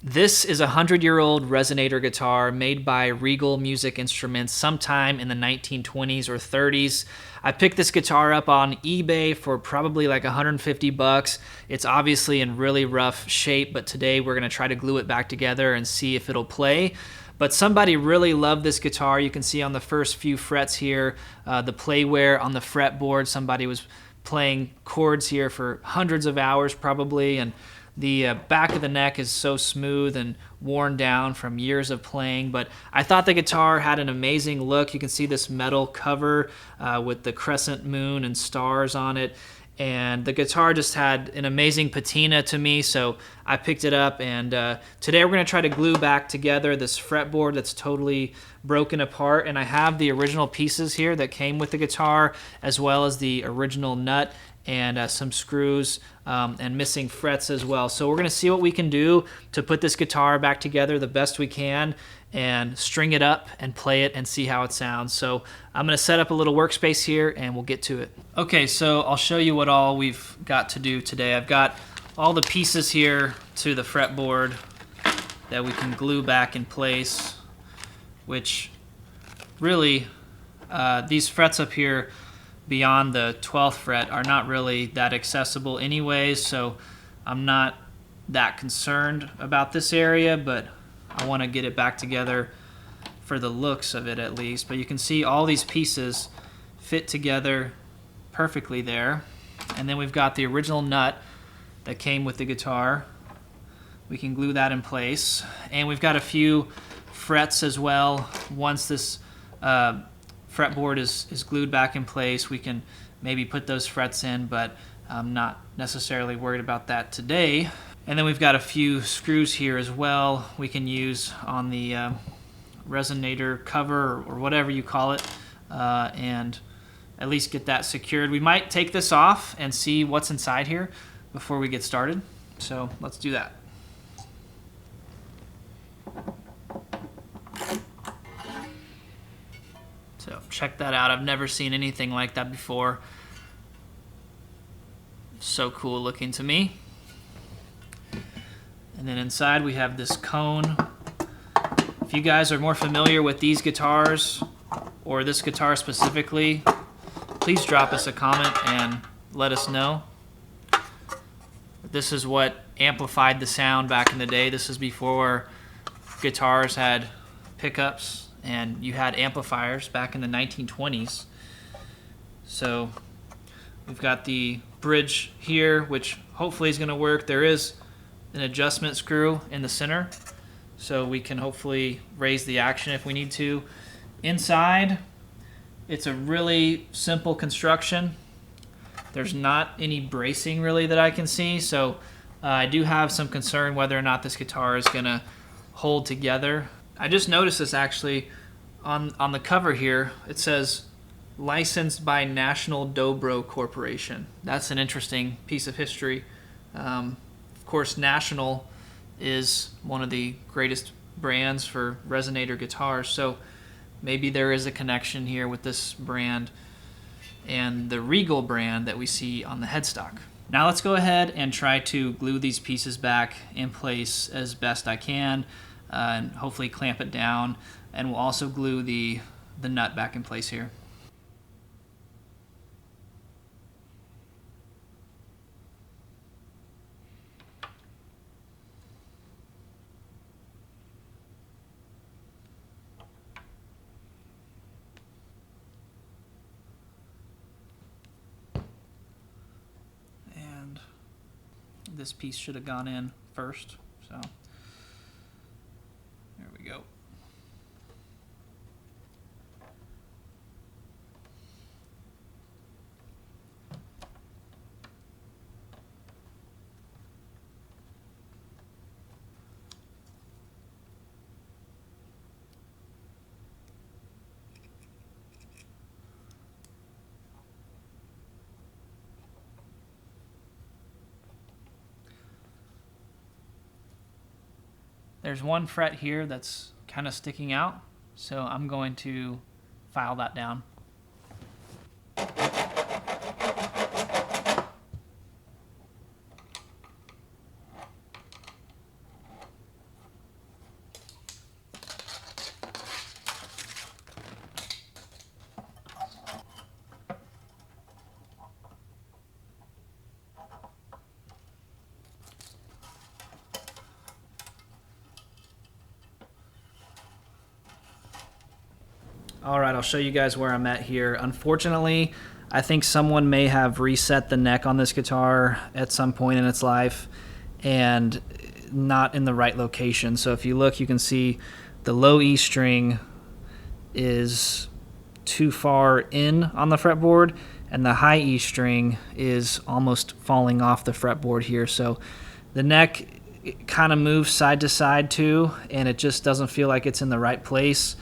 This is a 100-year-old resonator guitar made by Regal Music Instruments sometime in the 1920s or 30s. I picked this guitar up on eBay for probably like 150 bucks. It's obviously in really rough shape, but today we're going to try to glue it back together and see if it'll play. But somebody really loved this guitar. You can see on the first few frets here, the play wear on the fretboard. Somebody was playing chords here for hundreds of hours probably, and the back of the neck is so smooth and worn down from years of playing, but I thought the guitar had an amazing look. You can see this metal cover with the crescent moon and stars on it, and the guitar just had an amazing patina to me, so I picked it up, and today we're going to try to glue back together this fretboard that's totally broken apart, and I have the original pieces here that came with the guitar, as well as the original nut and some screws and missing frets as well. So we're going to see what we can do to put this guitar back together the best we can and string it up and play it and see how it sounds. So I'm going to set up a little workspace here and we'll get to it. Okay, so I'll show you what all we've got to do today. I've got all the pieces here to the fretboard that we can glue back in place, which really these frets up here beyond the 12th fret are not really that accessible anyways, so I'm not that concerned about this area, but I want to get it back together for the looks of it at least. But you can see all these pieces fit together perfectly there. And then we've got the original nut that came with the guitar. We can glue that in place. And we've got a few frets as well. Once this fretboard is glued back in place, we can maybe put those frets in, but I'm not necessarily worried about that today. And then we've got a few screws here as well we can use on the resonator cover or whatever you call it, and at least get that secured. We might take this off and see what's inside here before we get started, so let's do that. So check that out. I've never seen anything like that before. So cool looking to me. And then inside we have this cone. If you guys are more familiar with these guitars or this guitar specifically, please drop us a comment and let us know. This is what amplified the sound back in the day. This is before guitars had pickups and you had amplifiers back in the 1920s. So we've got the bridge here, which hopefully is going to work. There is an adjustment screw in the center, so we can hopefully raise the action if we need to. Inside, it's a really simple construction. There's not any bracing really that I can see, so I do have some concern whether or not this guitar is going to hold together. I just noticed this actually on the cover here. It says licensed by National Dobro Corporation. That's an interesting piece of history. Of course, National is one of the greatest brands for resonator guitars, so maybe there is a connection here with this brand and the Regal brand that we see on the headstock. Now let's go ahead and try to glue these pieces back in place as best I can, and hopefully clamp it down, and we'll also glue the nut back in place here. And this piece should have gone in first, so there we go. There's one fret here that's kind of sticking out, so I'm going to file that down. All right, I'll show you guys where I'm at here. Unfortunately, I think someone may have reset the neck on this guitar at some point in its life and not in the right location. So if you look, you can see the low E string is too far in on the fretboard, and the high E string is almost falling off the fretboard here. So the neck kind of moves side to side too, and it just doesn't feel like it's in the right place.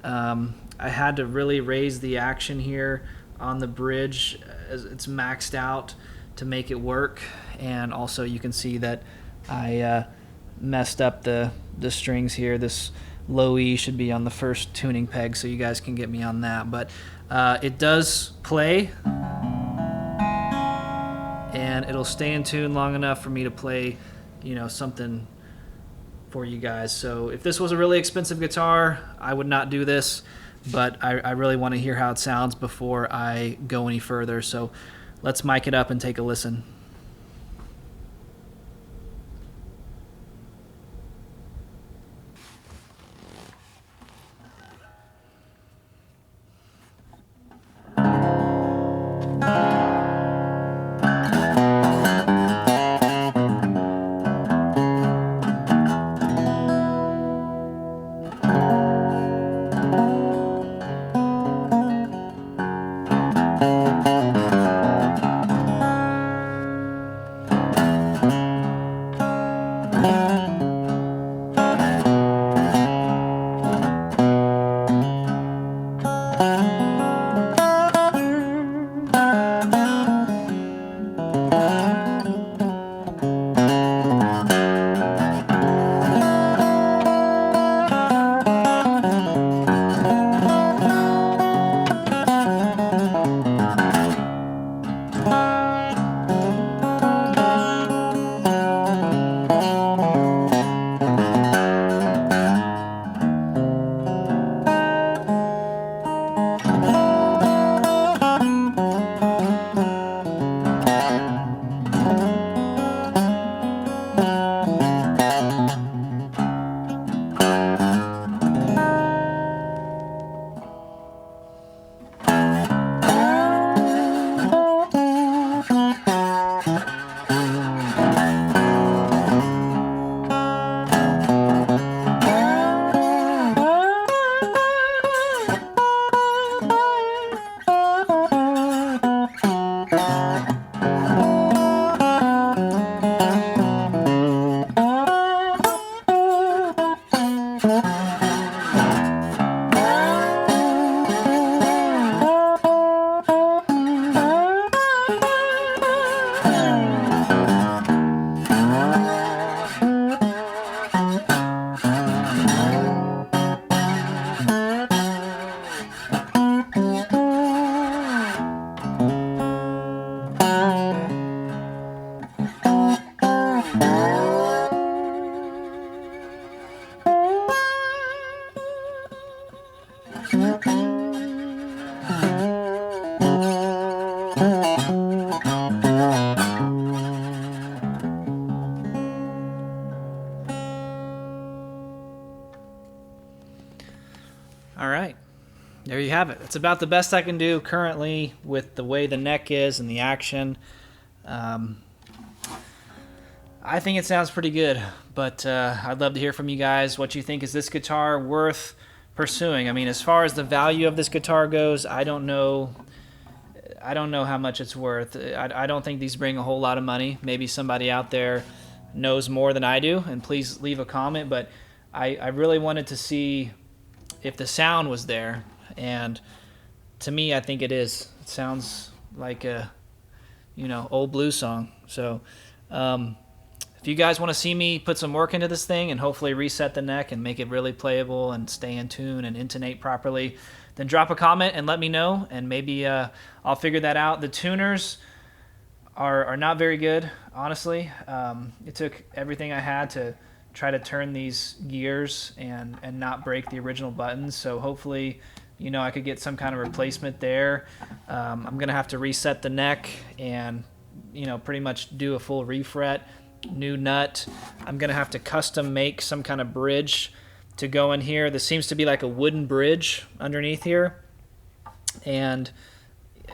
I had to really raise the action here on the bridge as it's maxed out to make it work. And also you can see that I messed up the strings here. This low E should be on the first tuning peg, so you guys can get me on that. But it does play, and it'll stay in tune long enough for me to play, you know, something for you guys. So if this was a really expensive guitar, I would not do this, but I really want to hear how it sounds before I go any further. So let's mic it up and take a listen. All right, there you have it. It's about the best I can do currently with the way the neck is and the action. I think it sounds pretty good, but I'd love to hear from you guys what you think. Is this guitar worth pursuing? I mean, as far as the value of this guitar goes, I don't know how much it's worth. I don't think these bring a whole lot of money. Maybe somebody out there knows more than I do, and please leave a comment, but I really wanted to see if the sound was there, and to me, I think it is. It sounds like a, old blues song. So if you guys want to see me put some work into this thing and hopefully reset the neck and make it really playable and stay in tune and intonate properly, then drop a comment and let me know, and maybe I'll figure that out. The tuners are not very good, honestly. It took everything I had to try to turn these gears and not break the original buttons. So hopefully, I could get some kind of replacement there. I'm going to have to reset the neck and, pretty much do a full refret, new nut. I'm going to have to custom make some kind of bridge to go in here. This seems to be like a wooden bridge underneath here, and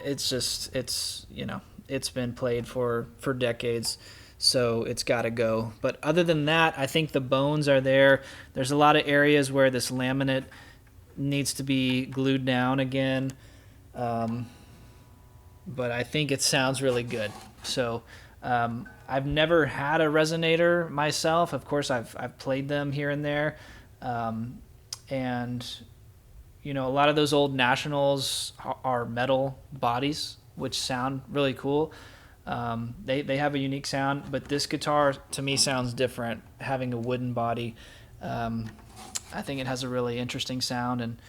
it's just, it's, you know, it's been played for decades, so it's got to go. But other than that, I think the bones are there. There's a lot of areas where this laminate needs to be glued down again, but I think it sounds really good. So I've never had a resonator myself. Of course, I've played them here and there, and you know, a lot of those old Nationals are metal bodies, which sound really cool. They have a unique sound, but this guitar to me sounds different, having a wooden body. I think it has a really interesting sound, and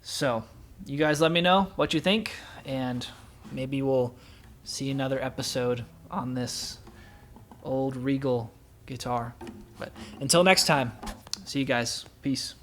so you guys let me know what you think, and maybe we'll see another episode on this old Regal guitar. But until next time, see you guys. Peace.